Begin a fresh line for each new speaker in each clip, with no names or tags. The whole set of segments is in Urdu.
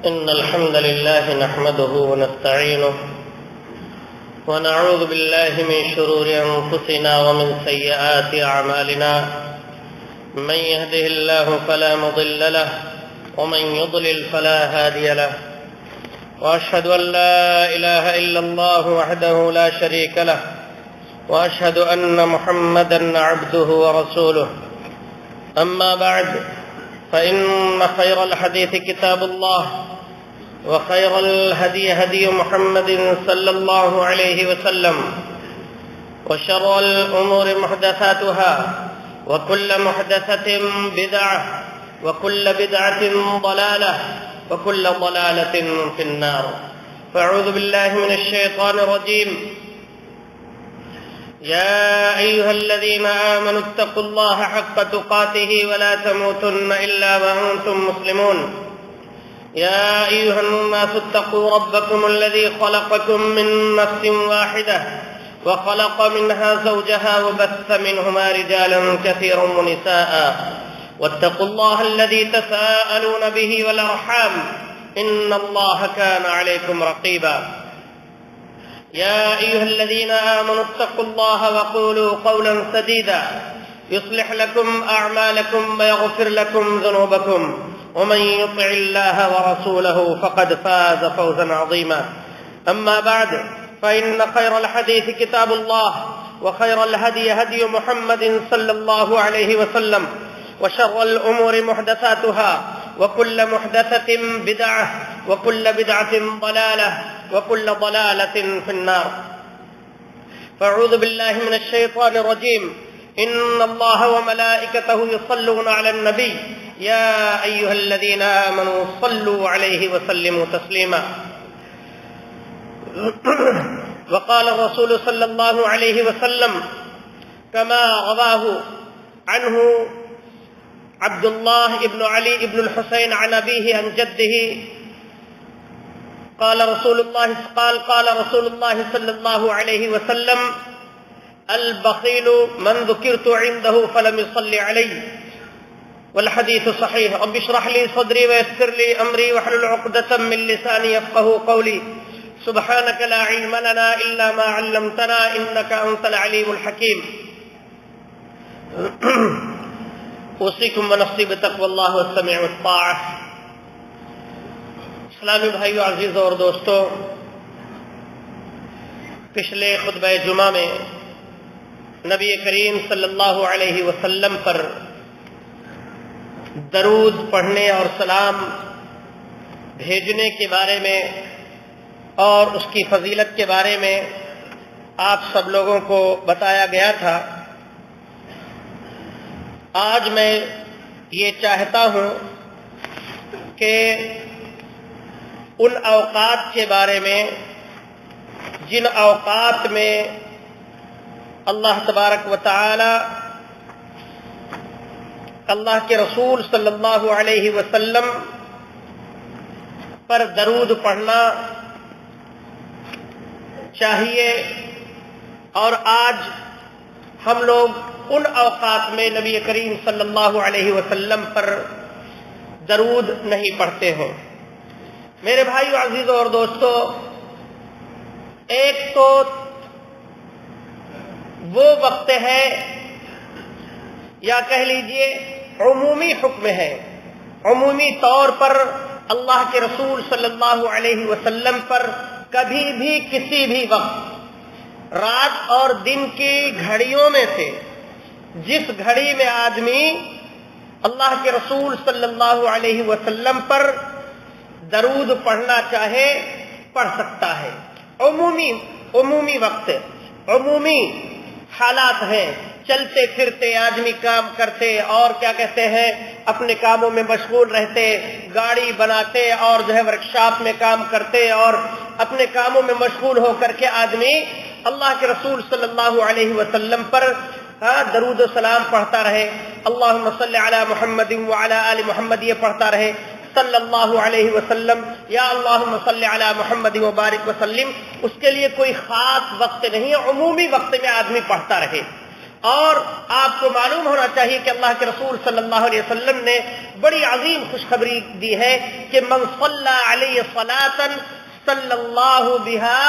إن الحمد لله نحمده ونستعينه ونعوذ بالله من شرور أنفسنا ومن سيئات أعمالنا. من يهده الله فلا مضل له ومن يضلل فلا هادي له. وأشهد أن لا إله إلا الله وحده لا شريك له وأشهد أن محمدا عبده ورسوله. أما بعد، فإن خير الحديث كتاب الله، وخير الهدي هدي محمد صلى الله عليه وسلم، وشر الأمور محدثاتها، وكل محدثة بدعة، وكل بدعة ضلالة، وكل ضلالة في النار. فأعوذ بالله من الشيطان الرجيم. يا أيها الذين آمنوا اتقوا الله حق تقاته ولا تموتن إلا وأنتم مسلمون. يا أيها الناس اتقوا ربكم الذي خلقكم من نفس واحدة وخلق منها زوجها وبث منهما رجالا كثيرا ونساء، واتقوا الله الذي تساءلون به والأرحام إن الله كان عليكم رقيبا. يا أيها الذين آمنوا اتقوا الله وقولوا قولا سديدا يصلح لكم أعمالكم ويغفر لكم ذنوبكم، ومن يطع الله ورسوله فقد فاز فوزا عظيما. أما بعد، فإن خير الحديث كتاب الله، وخير الهدي هدي محمد صلى الله عليه وسلم، وشر الأمور محدثاتها، وكل محدثة بدعة، وكل بدعة ضلالة، وكل ضلالة في النار. فأعوذ بالله من الشيطان الرجيم. إن الله وملائكته يصلون على النبي يا أيها الذين آمنوا صلوا عليه وسلموا تسليما. وقال الرسول صلى الله عليه وسلم كما رواه عنه عبد الله بن علي بن الحسين عن أبيه عن جده قال رسول الله صلى الله عليه وسلم: البخيل من ذكرت عنده فلم يصلي علي. والحديث صحيح. رب اشرح لي صدري ويسر لي أمري واحلل عقدة من لساني يفقهوا قولي. سبحانك لا علم لنا إلا ما علمتنا إنك أنت العليم الحكيم. اوصیکم ونفسی بتقوی اللہ والسمع والطاعہ. اسلامی بھائیو، عزیزوں اور دوستو، پچھلے خطبہ جمعہ میں نبی کریم صلی اللہ علیہ وسلم پر درود پڑھنے اور سلام بھیجنے کے بارے میں اور اس کی فضیلت کے بارے میں آپ سب لوگوں کو بتایا گیا تھا. آج میں یہ چاہتا ہوں کہ ان اوقات کے بارے میں جن اوقات میں اللہ تبارک و تعالی اللہ کے رسول صلی اللہ علیہ وسلم پر درود پڑھنا چاہیے، اور آج ہم لوگ ان اوقات میں نبی کریم صلی اللہ علیہ وسلم پر درود نہیں پڑھتے ہیں. میرے بھائیو، عزیزوں اور دوستو، ایک تو وہ وقت ہے یا کہہ لیجئے عمومی حکم ہے، عمومی طور پر اللہ کے رسول صلی اللہ علیہ وسلم پر کبھی بھی کسی بھی وقت رات اور دن کی گھڑیوں میں سے جس گھڑی میں آدمی اللہ کے رسول صلی اللہ علیہ وسلم پر درود پڑھنا چاہے پڑھ سکتا ہے. عمومی وقت، عمومی حالات ہیں. چلتے پھرتے آدمی کام کرتے اور کیا کہتے ہیں اپنے کاموں میں مشغول رہتے، گاڑی بناتے اور ورکشاپ میں کام کرتے اور اپنے کاموں میں مشغول ہو کر کے آدمی اللہ کے رسول صلی اللہ علیہ وسلم پر درود و سلام پڑھتا رہے. اللہم صلی علی محمد وعلی آل محمد یہ پڑھتا رہے، صلی اللہ علیہ وسلم، یا اللہم صلی علی محمد وبارک وسلم. اس کے لیے کوئی خاص وقت نہیں ہے، عمومی وقت میں آدمی پڑھتا رہے. اور آپ کو معلوم ہونا چاہیے کہ اللہ کے رسول صلی اللہ علیہ وسلم نے بڑی عظیم خوشخبری دی ہے کہ من صلی علیہ صلاۃ صلی اللہ بہا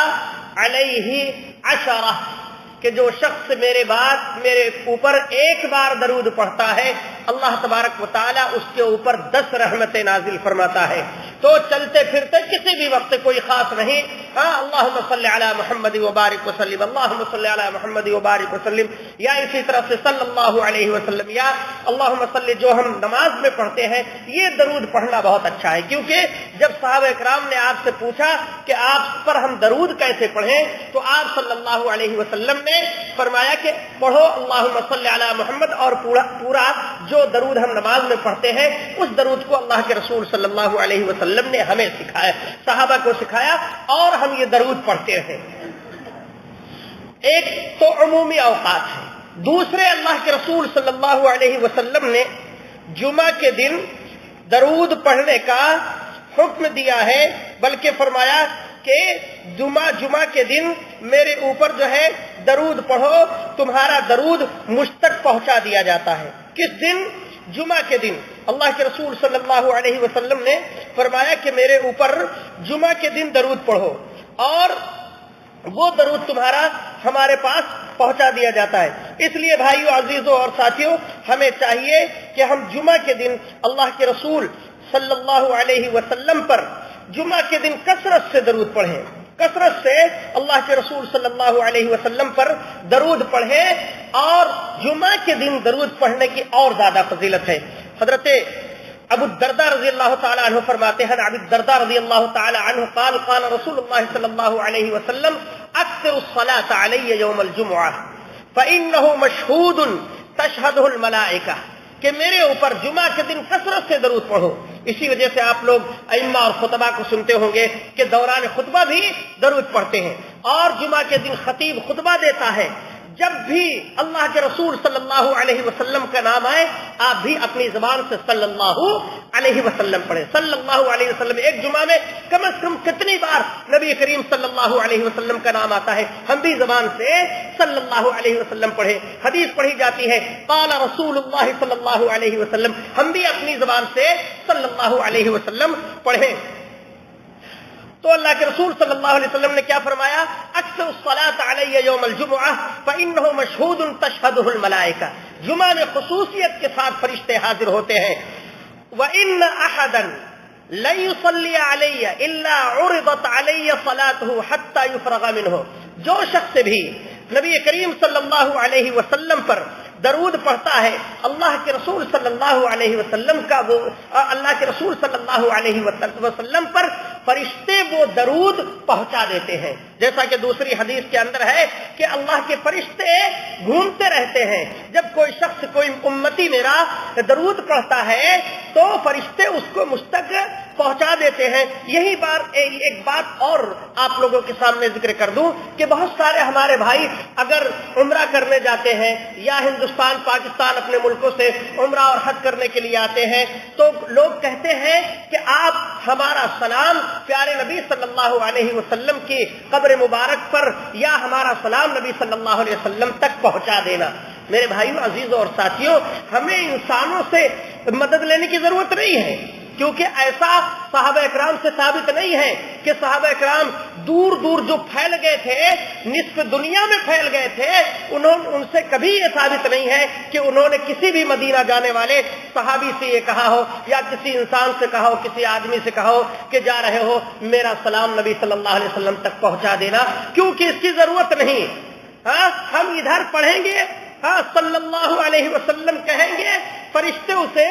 علیہ عشرہ، کہ جو شخص میرے اوپر ایک بار درود پڑھتا ہے اللہ تبارک و تعالی اس کے اوپر 10 رحمتیں نازل فرماتا ہے۔ تو چلتے پھرتے کسی بھی وقت کوئی خاص نہیں، اللہم صلی علی محمد وبارک وسلم، اللہم صلی علی محمد وبارک وسلم، یا اسی طرح سے صلی اللہ علیہ وسلم، یا اللہم صلی، جو ہم نماز میں پڑھتے ہیں یہ درود پڑھنا بہت اچھا ہے۔ کیونکہ جب صحابہ کرام نے آپ سے پوچھا کہ آپ پر ہم درود کیسے پڑھیں، تو آپ صلی اللہ علیہ وسلم نے فرمایا کہ پڑھو اللہم صلی علی محمد، اور پورا جو درود ہم نماز میں پڑھتے ہیں اس درود کو اللہ کے رسول صلی اللہ علیہ وسلم نے ہمیں سکھایا، صحابہ کو سکھایا، اور ہم یہ درود پڑھتے ہیں۔ ایک تو عمومی اوقات ہے، دوسرے اللہ کے رسول صلی اللہ علیہ وسلم نے جمعہ کے دن درود پڑھنے کا حکم دیا ہے، بلکہ فرمایا کہ جمعہ کے دن میرے اوپر جو ہے درود پڑھو، تمہارا درود مجھ تک پہنچا دیا جاتا ہے۔ کس دن؟ جمعہ کے دن اللہ کے رسول صلی اللہ علیہ وسلم نے فرمایا کہ میرے اوپر جمعہ کے دن درود پڑھو، اور وہ درود تمہارا ہمارے پاس پہنچا دیا جاتا ہے۔ اس لیے بھائیو، عزیزوں اور ساتھیوں، ہمیں چاہیے کہ ہم جمعہ کے دن اللہ کے رسول صلی اللہ علیہ وسلم پر جمعہ کے دن کثرت سے درود پڑھیں، کثرت سے اللہ کے رسول صلی اللہ علیہ وسلم پر درود پڑھیں، اور جمعہ کے دن درود پڑھنے کی اور زیادہ فضیلت ہے۔ حضرت ابو الدرداء رضی اللہ تعالی عنہ فرماتے ہیں، ابو الدرداء رضی اللہ تعالی عنہ قال قال رسول اللہ صلی اللہ علیہ وسلم اکثر الصلاۃ علی یوم الجمعہ فانہ مشہود تشہدہ الملائکہ، کہ میرے اوپر جمعہ کے دن کثرت سے درود پڑھو۔ اسی وجہ سے آپ لوگ ائمہ اور خطبہ کو سنتے ہوں گے کہ دوران خطبہ بھی درود پڑھتے ہیں، اور جمعہ کے دن خطیب خطبہ دیتا ہے، جب بھی اللہ کے رسول صلی اللہ علیہ وسلم کا نام آئے آپ بھی اپنی زبان سے صلی اللہ علیہ وسلم پڑھیں۔ صلی اللہ علیہ وسلم، ایک جمعہ میں کم از کم کتنی بار نبی کریم صلی اللہ علیہ وسلم کا نام آتا ہے، ہم بھی زبان سے صلی اللہ علیہ وسلم پڑھیں۔ حدیث پڑھی جاتی ہے قال رسول اللہ صلی اللہ علیہ وسلم، ہم بھی اپنی زبان سے صلی اللہ علیہ وسلم پڑھیں۔ تو اللہ کے رسول صلی اللہ علیہ وسلم نے کیا فرمایا؟ اکثر الصلاۃ علی یوم الجمعہ فانہ مشہود تشہدہ الملائکہ، جمعہ میں خصوصیت کے ساتھ فرشتے حاضر ہوتے ہیں۔ وان احدا لن يصلي علی الا عرضت علی صلاته حتى يفرغ منه، جو شخص بھی نبی کریم صلی اللہ علیہ وسلم پر درود پڑھتا ہے، اللہ کے رسول صلی اللہ علیہ وسلم کا وہ اللہ کے رسول صلی اللہ علیہ وسلم پر فرشتے وہ درود پہنچا دیتے ہیں۔ جیسا کہ دوسری حدیث کے اندر ہے کہ اللہ کے فرشتے گھومتے رہتے ہیں، جب کوئی شخص، کوئی امتی میرا درود پڑھتا ہے تو فرشتے اس کو مجھ تک پہنچا دیتے ہیں۔ یہی بات ایک بات اور آپ لوگوں کے سامنے ذکر کر دوں کہ بہت سارے ہمارے بھائی اگر عمرہ کرنے جاتے ہیں یا ہندوستان پاکستان اپنے ملکوں سے عمرہ اور حج کرنے کے لیے آتے ہیں تو لوگ کہتے ہیں کہ آپ ہمارا سلام پیارے نبی صلی اللہ علیہ وسلم کی قبر مبارک پر یا ہمارا سلام نبی صلی اللہ علیہ وسلم تک پہنچا دینا۔ میرے بھائیوں، عزیزوں اور ساتھیوں، ہمیں انسانوں سے مدد لینے کی ضرورت نہیں ہے، کیونکہ ایسا صحابہ اکرام سے ثابت نہیں ہے کہ صحابہ اکرام دور دور جو پھیل گئے تھے، نصف دنیا میں پھیل گئے تھے، ان سے کبھی یہ ثابت نہیں ہے کہ انہوں نے کسی بھی مدینہ جانے والے صحابی سے یہ کہا ہو یا کسی انسان سے کہا ہو، کسی آدمی سے کہا ہو کہ جا رہے ہو میرا سلام نبی صلی اللہ علیہ وسلم تک پہنچا دینا، کیونکہ اس کی ضرورت نہیں۔ ہم ادھر پڑھیں گے، صلی اللہ علیہ وسلم کہیں گے، فرشتے اسے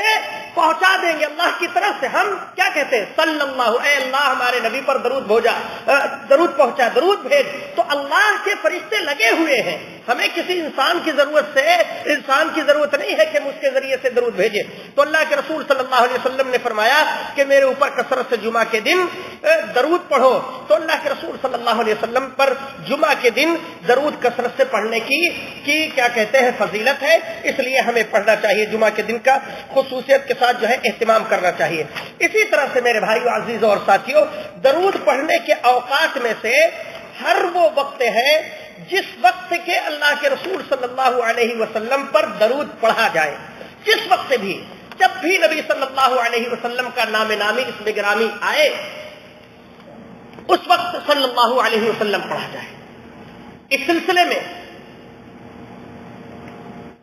پہنچا دیں گے اللہ کی طرف سے۔ ہم کیا کہتے ہیں؟ صلی اللہ، اے اللہ ہمارے نبی پر درود پہنچا، درود بھیج۔ تو اللہ کے فرشتے لگے ہوئے ہیں، ہمیں کسی انسان کی ضرورت نہیں ہے کہ ہم اس کے ذریعے سے درود بھیجیں۔ تو اللہ کے رسول صلی اللہ علیہ وسلم نے فرمایا کہ میرے اوپر کثرت سے جمعہ کے دن درود پڑھو۔ تو اللہ کے رسول صلی اللہ علیہ وسلم پر جمعہ کے دن درود کثرت سے پڑھنے کی کیا کہتے ہیں فضیلت ہے، اس لیے ہمیں پڑھنا چاہیے، جمعہ کے دن کا خصوصیت کے ساتھ جو ہے اہتمام کرنا چاہیے۔ اسی طرح سے میرے بھائیو، عزیزوں اور ساتھیوں، درود پڑھنے کے اوقات میں سے ہر وہ وقت ہے جس وقت کے اللہ کے رسول صلی اللہ علیہ وسلم پر درود پڑھا جائے، جس وقت بھی، جب بھی نبی صلی اللہ علیہ وسلم کا نام نامی اسم گرامی آئے اس وقت صلی اللہ علیہ وسلم پڑھا جائے۔ اس سلسلے میں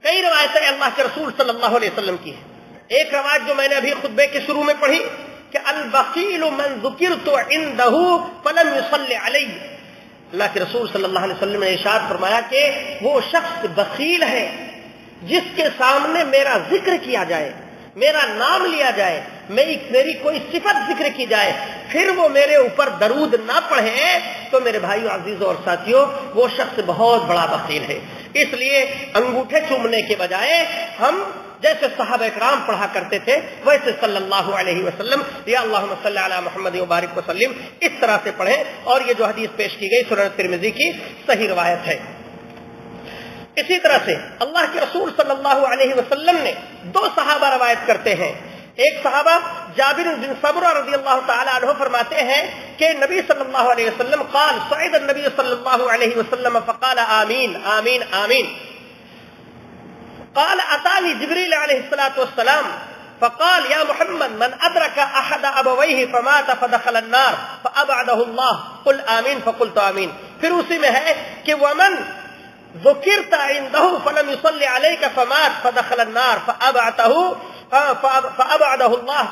کئی روایتیں اللہ کے رسول صلی اللہ علیہ وسلم کی ہیں۔ ایک روایت جو میں نے ابھی خطبے کے شروع میں پڑھی کہ البخیل من ذکرت عنده فلم يصلی علی، اللہ کے رسول صلی اللہ علیہ وسلم نے ارشاد فرمایا کہ وہ شخص بخیل ہے جس کے سامنے میرا ذکر کیا جائے، میرا نام لیا جائے، میری کوئی صفت ذکر کی جائے، پھر وہ میرے اوپر درود نہ پڑھے، تو میرے بھائیو عزیزوں اور ساتھیوں وہ شخص بہت بڑا بخیل ہے۔ اس لیے انگوٹھے چومنے کے بجائے ہم جیسے صحابہ کرام پڑھا کرتے تھے ویسے صلی اللہ علیہ وسلم یا اللہم صلی علی محمد وبارک وسلم اس طرح سے پڑھیں، اور یہ جو حدیث پیش کی گئی سنن ترمذی کی صحیح روایت ہے۔ اسی طرح سے اللہ کے رسول صلی اللہ علیہ وسلم نے دو صحابہ روایت کرتے ہیں۔ ایک صحابہ جابر بن سمرہ رضی اللہ تعالی عنہ فرماتے ہیں کہ نبی صلی اللہ علیہ وسلم قال صعد النبی صلی اللہ علیہ وسلم فقال آمین آمین آمین، قال اتانی جبریل علیہ الصلوۃ والسلام فقال یا محمد من ادرک احد ابویہ فمات فدخل النار فابعده اللہ قل آمین فقلت آمین۔ پھر اسی میں ہے کہ ومن ذکرت عنده فلم يصلي عليك فمات فدخل النار فابعده الله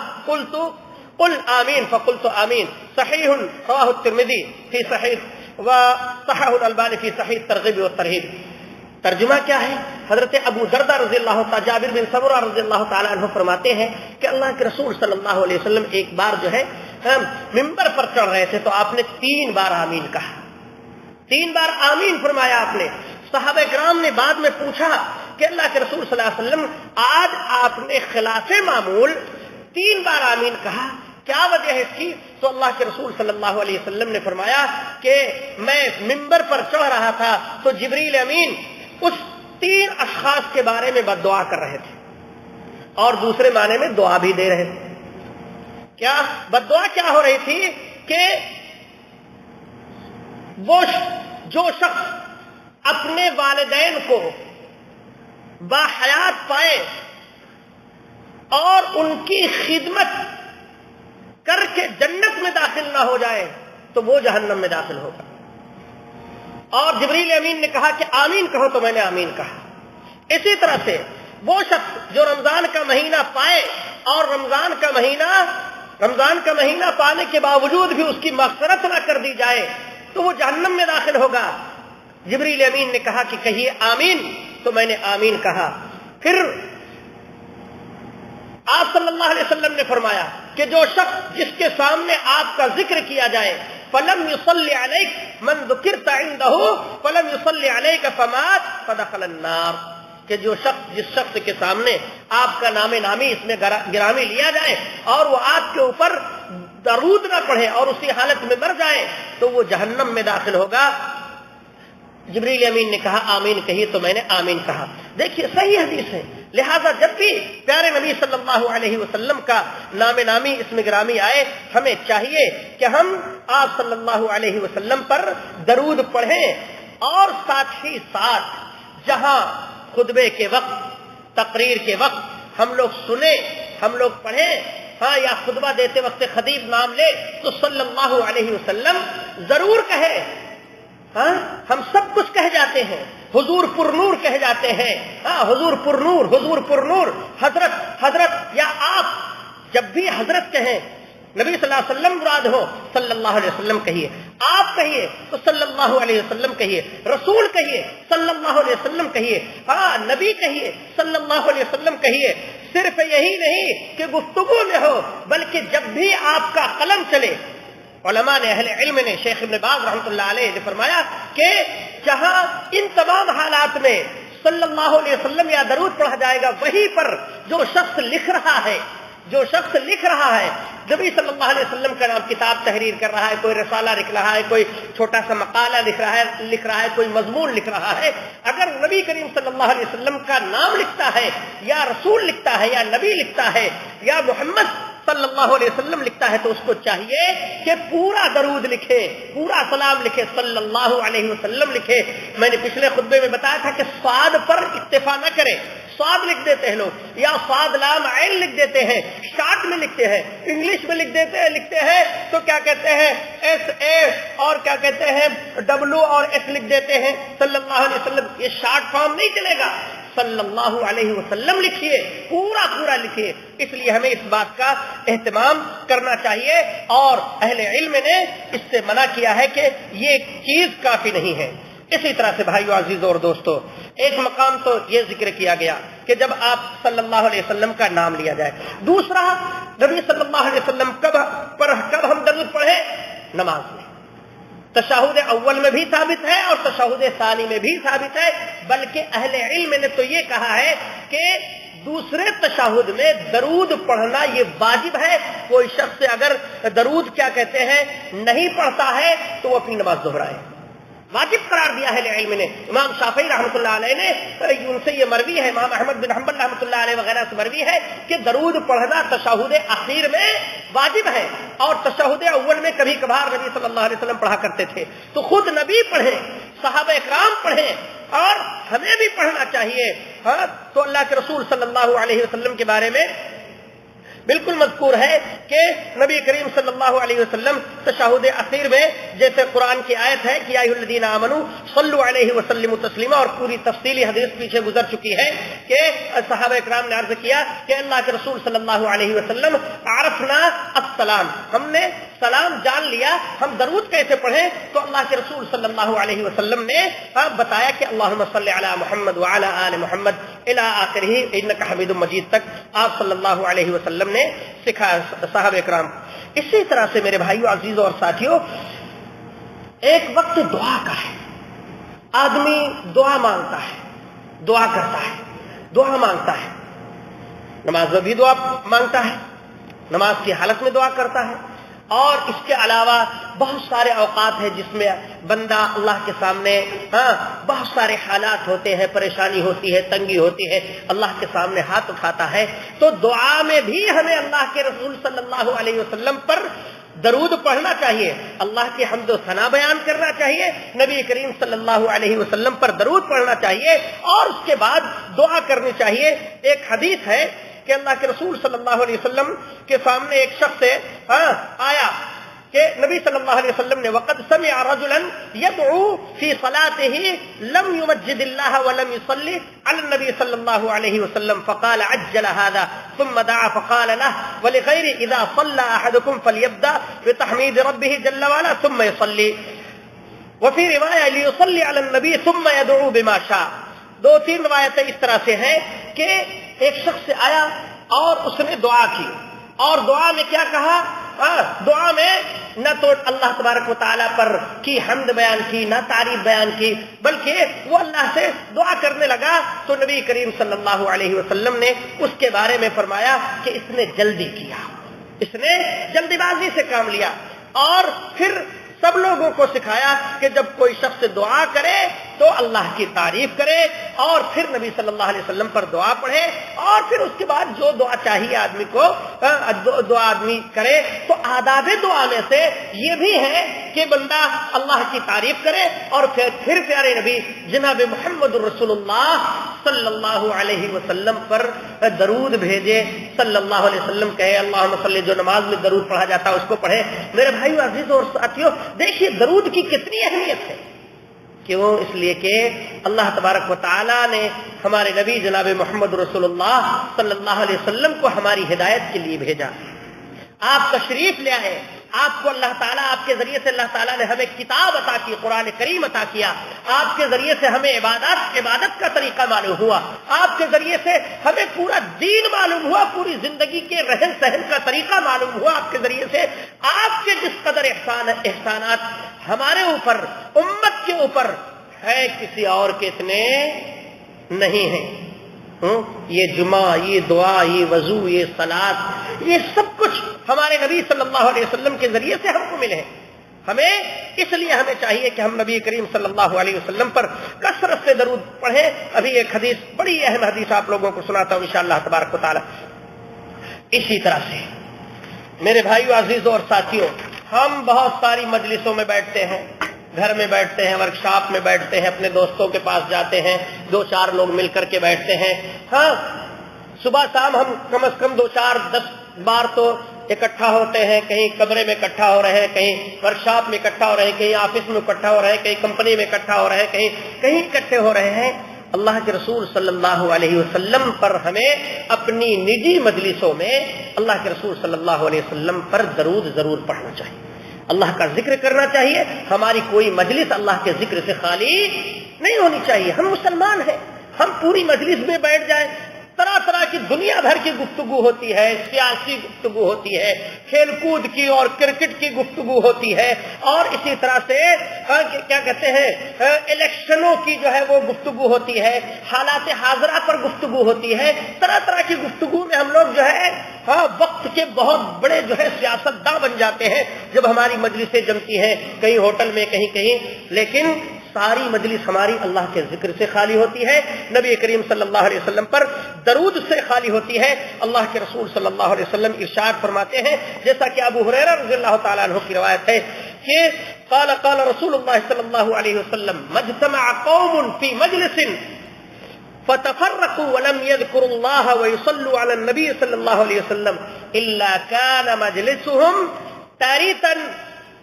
قل آمین فقلت آمین، صحیح رواہ الترمذی فی صحیح وصححہ الالبانی فی صحیح الترغیب والترہیب۔ ترجمہ کیا ہے؟ حضرت ابو دردہ رضی اللہ تعالی جابر بن سمرہ رضی اللہ تعالی عنہ فرماتے ہیں کہ اللہ کے رسول صلی اللہ علیہ وسلم ایک بار جو ہے ممبر پر چڑھ رہے تھے تو آپ نے 3 بار آمین کہا، 3 بار آمین فرمایا آپ نے۔ صحابہ کرام نے بعد میں پوچھا کہ اللہ کے رسول صلی اللہ علیہ وسلم آج آپ نے خلاف معمول 3 بار آمین کہا، کیا وجہ ہے اس کی؟ تو اللہ کے رسول صلی اللہ علیہ وسلم نے فرمایا کہ میں ممبر پر چڑھ رہا تھا تو جبریل امین اس 3 اشخاص کے بارے میں بد دعا کر رہے تھے اور دوسرے معنی میں دعا بھی دے رہے تھے۔ کیا بد دعا کیا ہو رہی تھی کہ وہ جو شخص اپنے والدین کو باحیات پائے اور ان کی خدمت کر کے جنت میں داخل نہ ہو جائے تو وہ جہنم میں داخل ہوگا۔ اور جبریل امین نے کہا کہ آمین کہو تو میں نے آمین کہا۔ اسی طرح سے وہ شخص جو رمضان کا مہینہ پائے اور رمضان کا مہینہ پانے کے باوجود بھی اس کی مغفرت نہ کر دی جائے تو وہ جہنم میں داخل ہوگا۔ جبریل امین نے کہا کہ کہیے آمین تو میں نے آمین کہا۔ پھر آپ صلی اللہ علیہ وسلم نے فرمایا کہ جو شخص جس کے سامنے آپ کا ذکر کیا جائے فلم يصلی علیک من ذکرت عنده فلم يصلی علیک فمات فدخل النار، کہ جس شخص کے سامنے آپ کا نام نامی اس میں گرامی لیا جائے اور وہ آپ کے اوپر درود نہ پڑھے اور اسی حالت میں مر جائے تو وہ جہنم میں داخل ہوگا۔ جبریل امین نے کہا آمین کہیے تو میں نے آمین کہا۔ دیکھیے صحیح حدیث ہے، لہذا جب بھی پیارے نبی صلی اللہ علیہ وسلم کا نام نامی اسم گرامی آئے ہمیں چاہیے کہ ہم آپ صلی اللہ علیہ وسلم پر درود پڑھیں، اور ساتھ ہی ساتھ جہاں خطبے کے وقت تقریر کے وقت ہم لوگ سنیں ہم لوگ پڑھیں، ہاں یا خطبہ دیتے وقت خطیب نام لے تو صلی اللہ علیہ وسلم ضرور کہے۔ ہاں ہم سب کچھ کہہ جاتے ہیں، حضور پر نور کہہ جاتے ہیں، ہاں حضور پر نور، حضور پر نور، حضرت حضرت، یا آپ جب بھی حضرت کہیں نبی صلی اللہ علیہ وسلم مراد ہو صلی اللہ علیہ وسلم کہیے، آپ کہیے تو صلی اللہ علیہ وسلم کہیے، رسول کہیے صلی اللہ علیہ وسلم کہیے، ہاں نبی کہیے صلی اللہ علیہ وسلم کہیے۔ صرف یہی نہیں کہ گفتگو میں ہو بلکہ جب بھی آپ کا قلم چلے، علماء نے اہل علم نے شیخ ابن باز رحمۃ اللہ علیہ نے فرمایا کہ جہاں ان تمام حالات میں صلی اللہ علیہ وسلم یا درود پڑھا جائے گا وہیں پر جو شخص لکھ رہا ہے نبی صلی اللہ علیہ وسلم کا نام کتاب تحریر کر رہا ہے، کوئی رسالہ لکھ رہا ہے، کوئی چھوٹا سا مقالہ لکھ رہا ہے، کوئی مضمون لکھ رہا ہے، اگر نبی کریم صلی اللہ علیہ وسلم کا نام لکھتا ہے یا رسول لکھتا ہے یا نبی لکھتا ہے یا محمد صلی اللہ علیہ وسلم لکھتا ہے تو اس کو چاہیے کہ پورا درود لکھے، پورا سلام لکھے، صلی اللہ علیہ وسلم لکھے۔ میں نے پچھلے خطبے میں بتایا تھا کہ صاد پر اکتفا نہ کرے، صاد لکھ دیتے ہیں لوگ، یا صاد لام عین لکھ دیتے ہیں، شارٹ میں لکھتے ہیں، انگلش میں لکھتے ہیں تو کیا کہتے ہیں ایس اے اور کیا کہتے ہیں ڈبلو اور ایس لکھ دیتے ہیں صلی اللہ علیہ وسلم۔ یہ شارٹ فارم نہیں چلے گا، صلی اللہ علیہ وسلم لکھیے، پورا پورا لکھیے۔ اس لیے ہمیں اس بات کا اہتمام کرنا چاہیے، اور اہل علم نے اس سے منع کیا ہے کہ یہ چیز کافی نہیں ہے۔ اسی طرح سے بھائیو عزیزو اور دوستو، ایک مقام تو یہ ذکر کیا گیا کہ جب آپ صلی اللہ علیہ وسلم کا نام لیا جائے۔ دوسرا، نبی صلی اللہ علیہ وسلم کب ہم درود پڑھیں؟ نماز میں۔ تشہد اول میں بھی ثابت ہے اور تشہد ثانی میں بھی ثابت ہے، بلکہ اہل علم نے تو یہ کہا ہے کہ دوسرے تشہد میں درود پڑھنا یہ واجب ہے۔ کوئی شخص اگر درود کیا کہتے ہیں نہیں پڑھتا ہے تو وہ اپنی نماز دہرائے، واجب قرار دیا ہے علم نے۔ امام شافعی رحمۃ اللہ علیہ نے ان سے یہ مروی ہے، امام احمد بن حنبل رحمۃ اللہ علیہ وغیرہ سے مروی ہے کہ درود پڑھنا تشہد اخیر میں واجب ہے، اور تشہد اول میں کبھی کبھار نبی صلی اللہ علیہ وسلم پڑھا کرتے تھے۔ تو خود نبی پڑھیں، صحابہ کرام پڑھیں، اور ہمیں بھی پڑھنا چاہیے۔ ہاں، تو اللہ کے رسول صلی اللہ علیہ وسلم کے بارے میں بالکل مذکور ہے کہ نبی کریم صلی اللہ علیہ وسلم تشہد اخیر میں، جیسے قرآن کی آیت ہے کہ یا ایھا الذین آمنوا صلوا علیہ وسلموا تسلیما، اور پوری تفصیلی حدیث پیچھے گزر چکی ہے کہ صحابہ کرام نے عرض کیا کہ اللہ کے رسول صلی اللہ علیہ وسلم عرفنا السلام، ہم نے سلام جان لیا، ہم درود کیسے پڑھیں؟ تو اللہ کے رسول صلی اللہ علیہ وسلم نے بتایا کہ اللہم صلی علی محمد وعلی آل محمد الی آخرہ انک حمید مجید تک آپ صلی اللہ علیہ وسلم نے سکھایا صحابہ کرام۔ اسی طرح سے میرے بھائیو عزیزوں اور ساتھیوں، ایک وقت دعا کا ہے، آدمی دعا مانگتا ہے، دعا کرتا ہے، دعا مانگتا ہے، نماز میں بھی دعا مانگتا ہے، نماز کی حالت میں دعا کرتا ہے، اور اس کے علاوہ بہت سارے اوقات ہیں جس میں بندہ اللہ کے سامنے بہت سارے حالات ہوتے ہیں، پریشانی ہوتی ہے، تنگی ہوتی ہے، اللہ کے سامنے ہاتھ اٹھاتا ہے۔ تو دعا میں بھی ہمیں اللہ کے رسول صلی اللہ علیہ وسلم پر درود پڑھنا چاہیے، اللہ کی حمد و ثنا بیان کرنا چاہیے، نبی کریم صلی اللہ علیہ وسلم پر درود پڑھنا چاہیے، اور اس کے بعد دعا کرنی چاہیے۔ ایک حدیث ہے کہ اللہ کے رسول صلی اللہ علیہ وسلم کے سامنے ایک شخص آیا کہ نبی صلی اللہ علیہ وسلم نے وقد سمع رجلا يدعو في صلاته لم يمجد الله ولم يصلي على النبي صلى الله عليه وسلم فقال عجل هذا ثم دعا فقال له ولغير اذا صلى احدكم فليبدا بتحميد ربه جل وعلا ثم يصلي وفي روايه ليصلي على النبي ثم يدعو بما شاء۔ دو تین روایتیں اس طرح سے ہیں کہ ایک شخص آیا اور اس نے دعا کی، اور دعا میں کیا کہا؟ دعا میں نہ تو اللہ تبارک و تعالیٰ پر کی حمد بیان کی، نہ تعریف بیان کی، بلکہ وہ اللہ سے دعا کرنے لگا۔ تو نبی کریم صلی اللہ علیہ وسلم نے اس کے بارے میں فرمایا کہ اس نے جلدی کیا، اس نے جلدی بازی سے کام لیا، اور پھر سب لوگوں کو سکھایا کہ جب کوئی شخص دعا کرے تو اللہ کی تعریف کرے، اور پھر نبی صلی اللہ علیہ وسلم پر دعا پڑھے، اور پھر اس کے بعد جو دعا چاہیے آدمی کو دعا آدمی کرے۔ تو آداب دعا میں سے یہ بھی ہے کہ بندہ اللہ کی تعریف کرے، اور پھر پیارے نبی جناب محمد رسول اللہ صلی اللہ علیہ وسلم پر درود بھیجے، صلی اللہ علیہ وسلم کہے اللہم صلی، جو نماز میں درود پڑھا جاتا ہے اس کو پڑھے۔ میرے بھائیو عزیزوں اور ساتھیوں، دیکھیے درود کی کتنی اہمیت ہے۔ کیوں؟ اس لیے کہ اللہ تبارک و تعالیٰ نے ہمارے نبی جناب محمد رسول اللہ صلی اللہ علیہ وسلم کو ہماری ہدایت کے لیے بھیجا۔ آپ تشریف لے آئے، آپ کو اللہ تعالیٰ، آپ کے ذریعے سے اللہ تعالیٰ نے ہمیں کتاب عطا کی، قرآن کریم عطا کیا، آپ کے ذریعے سے ہمیں عبادت کا طریقہ معلوم ہوا، آپ کے ذریعے سے ہمیں پورا دین معلوم ہوا، پوری زندگی کے رہن سہن کا طریقہ معلوم ہوا آپ کے ذریعے سے۔ آپ کے جس قدر احسانات ہمارے اوپر، امت کے اوپر ہے، کسی اور کے اتنے نہیں ہیں۔ یہ جمعہ، یہ دعا، یہ وضو، یہ صلاۃ، یہ سب کچھ ہمارے نبی صلی اللہ علیہ وسلم کے ذریعے سے ہم کو ملے ہیں۔ ہمیں اس لیے ہمیں چاہیے کہ ہم نبی کریم صلی اللہ علیہ وسلم پر کثرت سے درود پڑھیں۔ ابھی ایک حدیث، بڑی اہم حدیث آپ لوگوں کو سناتا ہوں انشاءاللہ تبارک و تعالی۔ اسی طرح سے میرے بھائیو عزیزوں اور ساتھیوں، ہم بہت ساری مجلسوں میں بیٹھتے ہیں، گھر میں بیٹھتے ہیں، ورکشاپ میں بیٹھتے ہیں، اپنے دوستوں کے پاس جاتے ہیں، 2-4 لوگ مل کر کے بیٹھتے ہیں. ہاں، صبح شام ہم کم از کم 2-4-10 بار تو اکٹھا ہوتے ہیں. کہیں کمرے میں اکٹھا ہو رہے ہیں، کہیں ورکشاپ میں اکٹھا ہو رہے ہیں، کہیں آفس میں اکٹھا ہو رہے ہیں، کہیں کمپنی میں اکٹھا ہو رہے ہیں، کہیں اکٹھے ہو رہے ہیں. اللہ کے رسول صلی اللہ علیہ وسلم پر ہمیں اپنی نجی مجلسوں میں اللہ کے رسول صلی اللہ علیہ وسلم پر درود ضرور پڑھنا چاہیے، اللہ کا ذکر کرنا چاہیے. ہماری کوئی مجلس اللہ کے ذکر سے خالی نہیں ہونی چاہیے. ہم مسلمان ہیں، ہم پوری مجلس میں بیٹھ جائیں، طرح طرح کی دنیا بھر کی گفتگو ہوتی ہے، سیاسی گفتگو ہوتی ہے، کھیل کود کی اور کرکٹ کی گفتگو ہوتی ہے، اور اسی طرح سے کیا کہتے ہیں الیکشنوں کی جو ہے وہ گفتگو ہوتی ہے، حالات حاضرہ پر گفتگو ہوتی ہے. طرح طرح کی گفتگو میں ہم لوگ جو ہے وقت کے بہت بڑے جو ہے سیاست داں بن جاتے ہیں جب ہماری مجلسیں جمتی ہیں، کہیں ہوٹل میں کہیں. لیکن ساری مجلس ہماری اللہ کے ذکر سے خالی ہوتی ہے، نبی کریم صلی اللہ علیہ وسلم پر درود سے خالی ہوتی ہے. اللہ کے رسول صلی اللہ علیہ وسلم ارشاد فرماتے ہیں، جیسا کہ ابو ہریرہ رضی اللہ تعالیٰ عنہ کی روایت ہے کہ قال رسول اللہ صلی اللہ علیہ وسلم مجتمع قوم فی مجلس فتفرقوا ولم يذكروا الله ويصلوا على النبي صلی اللہ علیہ وسلم الا كان مجلسهم تاريثا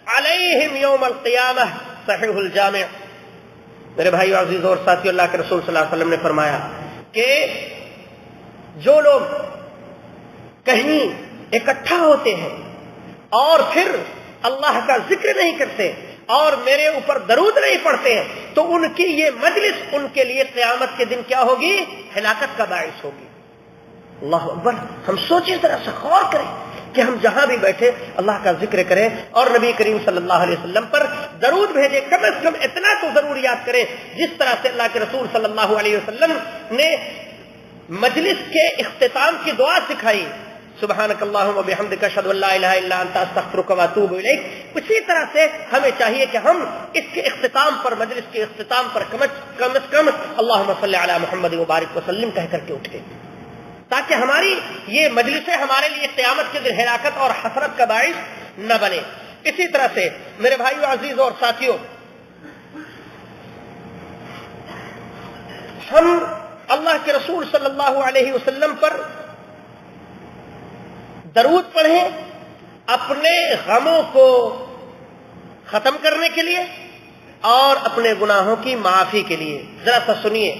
عليهم يوم القيامة. صحیح الجامع. میرے بھائیو عزیزوں اور ساتھیو، اللہ کے رسول صلی اللہ علیہ وسلم نے فرمایا کہ جو لوگ کہیں اکٹھا ہوتے ہیں اور پھر اللہ کا ذکر نہیں کرتے اور میرے اوپر درود نہیں پڑھتے ہیں تو ان کی یہ مجلس ان کے لیے قیامت کے دن کیا ہوگی؟ ہلاکت کا باعث ہوگی. اللہ اکبر. ہم سوچیں، ذرا سا غور کریں کہ ہم جہاں بھی بیٹھے اللہ کا ذکر کریں اور نبی کریم صلی اللہ علیہ وسلم پر درود بھیجیں. کم از کم اتنا تو ضرور یاد کریں جس طرح سے اللہ کے رسول صلی اللہ علیہ وسلم نے مجلس کے اختتام کی دعا سکھائی، سبحانک اللہم و بحمدک اشہد ان لا الہ الا انت استغفرک و اتوب الیک. اسی طرح سے ہمیں چاہیے کہ ہم اس کے اختتام پر، مجلس کے اختتام پر کم از کم اللہم صلی علی محمد و بارک وسلم کہہ کر کے اٹھیں، تاکہ ہماری یہ مجلسیں ہمارے لیے قیامت کے دن ہلاکت اور حسرت کا باعث نہ بنے. اسی طرح سے میرے بھائیو عزیزوں اور ساتھیوں، ہم اللہ کے رسول صلی اللہ علیہ وسلم پر درود پڑھیں اپنے غموں کو ختم کرنے کے لیے اور اپنے گناہوں کی معافی کے لیے. ذرا سا سنیے،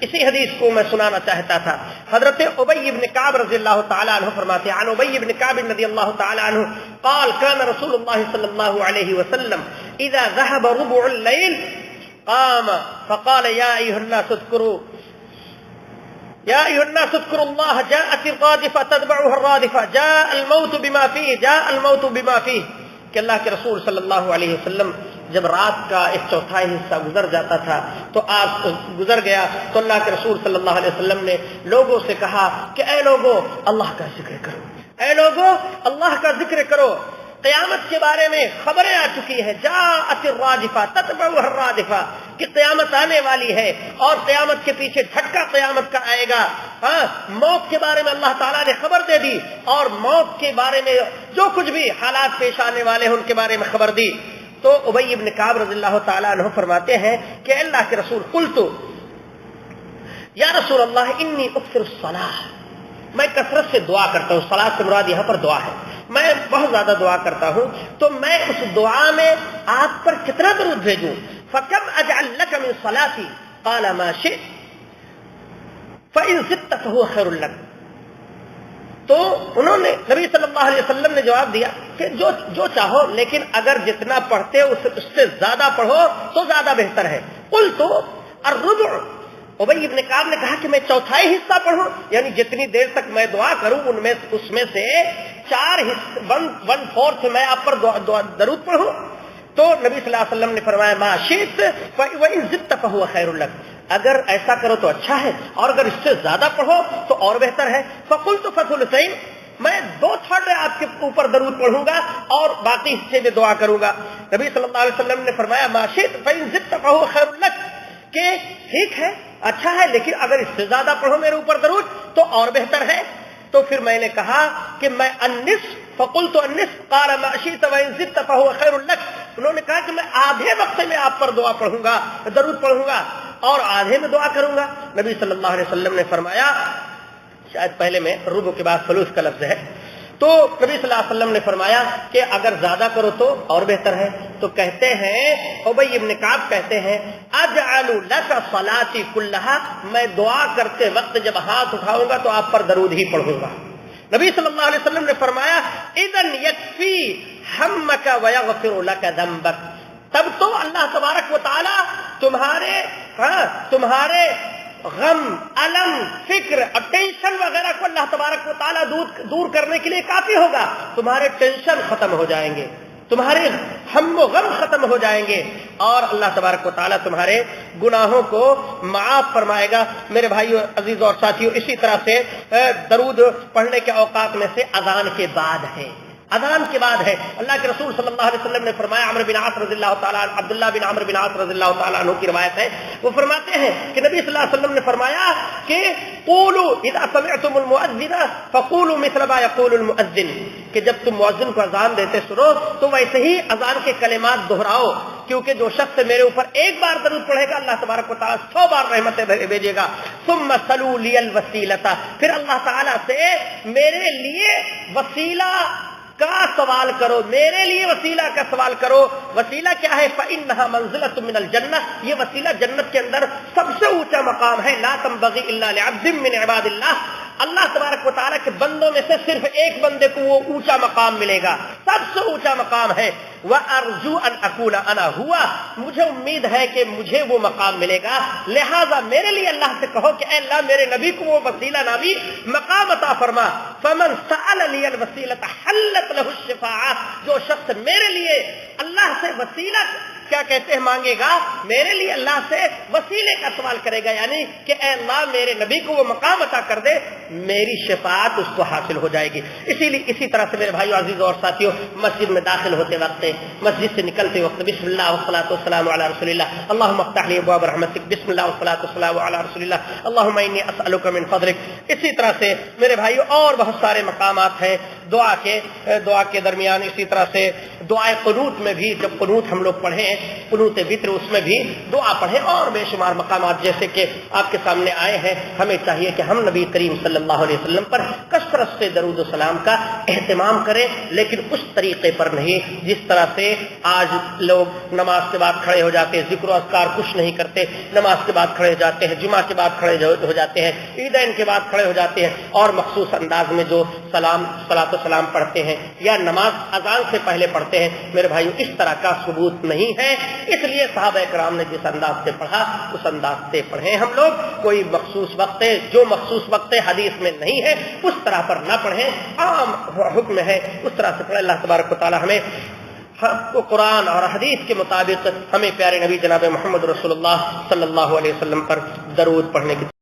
اسی حدیث کو میں سنانا چاہتا تھا. حضرت ابی بن کعب رضی اللہ تعالیٰ عنہ فرماتے ہیں، عن ابی بن کعب رضی اللہ تعالیٰ عنہ قال كان رسول الله صلی اللہ علیہ وسلم اذا ذهب ربع الليل قام فقال يا ايها الناس اذكروا الله جاءت الرادفة تتبعها الرادفة جاء الموت بما فيه جاء الموت بما فيه. کہ اللہ کے رسول صلی اللہ علیہ وسلم جب رات کا 1/4 حصہ گزر جاتا تھا تو آپ گزر گیا تو اللہ کے رسول صلی اللہ علیہ وسلم نے لوگوں سے کہا کہ اے لوگوں اللہ کا ذکر کرو، اے لوگوں اللہ کا ذکر کرو. قیامت کے بارے میں خبریں آ چکی ہے، جاءت الرادفہ تتبعها الرادفہ، کہ قیامت آنے والی ہے اور قیامت کے پیچھے جھٹکا قیامت کا آئے گا. موت کے بارے میں اللہ تعالیٰ نے خبر دے دی اور موت کے بارے میں جو کچھ بھی حالات پیش آنے والے ہیں ان کے بارے میں خبر دی. تو ابی بن کعب رضی اللہ تعالیٰ عنہ فرماتے ہیں کہ اللہ کے رسول قلت یا رسول اللہ انی اکثر الصلاۃ، میں کثرت سے دعا کرتا ہوں. صلاۃ سے مراد یہاں پر دعا ہے، میں بہت زیادہ دعا کرتا ہوں، تو میں اس دعا میں آپ پر کتنا درود بھیجوں؟ فکم اجعل لک من صلاتي قال ما شئت فإن زدت فهو خير لك. تو انہوں نے نبی صلی اللہ علیہ وسلم نے جواب دیا کہ جو چاہو، لیکن اگر جتنا پڑھتے اس سے زیادہ پڑھو تو زیادہ بہتر ہے. قلت الربع، ابی بن کعب نے کہا کہ میں 1/4 حصہ پڑھوں، یعنی جتنی دیر تک میں دعا کروں اس میں سے 1/4 میں آپ پر درود پڑھوں. تو نبی صلی اللہ علیہ وسلم نے فرمایا ما شئت وإن زدت فهو خير لك، اگر ایسا کرو تو اچھا ہے اور اگر اس سے زیادہ پڑھو تو اور بہتر ہے. فقلت فثلثین، میں 2/3 آپ کے اوپر درود پڑھوں گا اور باقی حصے میں دعا کروں گا. نبی صلی اللہ علیہ وسلم نے فرمایا ما شئت فإن زدت فهو خير لك، کہ ٹھیک ہے اچھا ہے لیکن اگر اس سے زیادہ پڑھو میرے اوپر درود تو اور بہتر ہے. تو پھر میں نے کہا کہ میں النصف فقلت النصف قال ما شئت وان زدت فهو خير لك. انہوں نے کہا کہ میں آدھے وقت میں آپ پر دعا پڑھوں گا، درود پڑھوں گا اور آدھے میں دعا کروں گا. نبی صلی اللہ علیہ وسلم نے فرمایا، شاید پہلے میں ربع کے بعد ثلث کا لفظ ہے، تو نبی صلی اللہ علیہ وسلم نے فرمایا کہ اگر زیادہ کرو تو اور بہتر ہے. تو کہتے ہیں ابی ابن کعب کہتے ہیں اجعل لك صلاتي كلها، میں دعا کرتے وقت جب ہاتھ اٹھاؤں گا تو آپ پر درود ہی پڑھوں گا. نبی صلی اللہ علیہ وسلم نے فرمایا اذن یکفی ہمک ویغفر لک ذنبک، تب تو اللہ تبارک و تعالی تمہارے غم، الم، فکر اور ٹینشن وغیرہ کو اللہ تبارک و تعالیٰ دور کرنے کے لیے کافی ہوگا. تمہارے ٹینشن ختم ہو جائیں گے، تمہارے ہم و غم ختم ہو جائیں گے اور اللہ تبارک و تعالیٰ تمہارے گناہوں کو معاف فرمائے گا. میرے بھائیو، عزیزوں اور ساتھیو، اسی طرح سے درود پڑھنے کے اوقات میں سے اذان کے بعد ہے. اذان کے بعد ہے. اللہ کے رسول صلی اللہ علیہ وسلم نے فرمایا، عمرو بن عاص رضی اللہ تعالیٰ عنہ، عبداللہ بن عمرو بن عاص رضی اللہ تعالیٰ عنہ کی روایت ہے، وہ فرماتے ہیں کہ نبی صلی اللہ علیہ وسلم نے فرمایا کہ قولوا اذا سمعتم المؤذن فقولوا مثل ما يقول المؤذن، کہ جب تم مؤذن کو اذان دیتے سنو تو ویسے ہی اذان کے کلمات دہراؤ، کیونکہ جو شخص میرے اوپر ایک بار درود پڑھے گا اللہ تبارک و تعالیٰ 100 بار رحمتیں بھیجے گا. ثم صلوا لی الوسیلۃ، پھر اللہ تعالیٰ سے میرے لیے وسیلہ کا سوال کرو، میرے لیے وسیلہ کا سوال کرو. وسیلہ کیا ہے؟ فإنها منزلۃ من الجنہ، یہ وسیلہ جنت کے اندر سب سے اونچا مقام ہے. لا تنبغی الا لعبد من عباد اللہ، اللہ تبارک و تعالیٰ کے بندوں میں سے صرف ایک بندے کو وہ اونچا مقام ملے گا، سب سے اونچا مقام ہے. وَأَرْجُو أَنْ أَكُونَ أَنَا هُوَ، مجھے امید ہے کہ مجھے وہ مقام ملے گا. لہذا میرے لیے اللہ سے کہو کہ اے اللہ میرے نبی کو وہ وسیلہ نامی مقام عطا فرما. فَمَنْ سَأَلَ لِيَ الْوَسِيلَةَ حَلَّتْ لَهُ الشِّفَاعَةُ، جو شخص میرے لیے اللہ سے وسیلہ کیا کہتے ہیں مانگے گا، میرے لیے اللہ سے وسیلے کا سوال کرے گا، یعنی کہ اے اللہ میرے نبی کو وہ مقام عطا کر دے، میری شفاعت اس کو حاصل ہو جائے گی. اسی طرح سے میرے بھائیو، عزیزوں اور ساتھیوں، مسجد میں داخل ہوتے وقت، مسجد سے نکلتے وقت بسم اللہ والصلاۃ والسلام علی رسول اللہ، اللهم افتح لي ابواب رحمتک، بسم اللہ والصلاۃ والسلام علی رسول اللہ، اللهم انی اسألک من فضلک. اسی طرح سے میرے بھائیو اور بہت سارے مقامات ہیں دعا کے درمیان. اسی طرح سے دعائے قنوت میں بھی، جب قنوت ہم لوگ پڑھیں، قنوت وتر، اس میں بھی دعا پڑھیں. اور بے شمار مقامات جیسے کہ آپ کے سامنے آئے ہیں. ہمیں چاہیے کہ ہم نبی کریم صلی اللہ علیہ وسلم پر کثرت سے درود و سلام کا اہتمام کریں، لیکن اس طریقے پر نہیں جس طرح سے آج لوگ نماز کے بعد کھڑے ہو جاتے ہیں، ذکر و اذکار کچھ نہیں کرتے، نماز کے بعد کھڑے ہو جاتے ہیں، جمعہ کے بعد کھڑے ہو جاتے ہیں، عیدین کے بعد کھڑے ہو جاتے ہیں، اور مخصوص انداز میں جو صلاۃ و سلام پڑھتے ہیں یا نماز اذان سے پہلے پڑھتے ہیں. میرے بھائیو، اس طرح کا ثبوت نہیں ہے. اس لیے صحابہ کرام نے جس انداز سے پڑھا اس انداز سے پڑھیں. ہم لوگ کوئی مخصوص وقت ہے، جو مخصوص وقت حدیث میں نہیں ہے اس طرح پر نہ پڑھیں، عام حکم ہے اس طرح سے پڑھیں. اللہ تبارک و تعالی ہمیں قرآن اور حدیث کے مطابق ہمیں پیارے نبی جناب محمد رسول اللہ صلی اللہ علیہ وسلم پر درود پڑھنے کی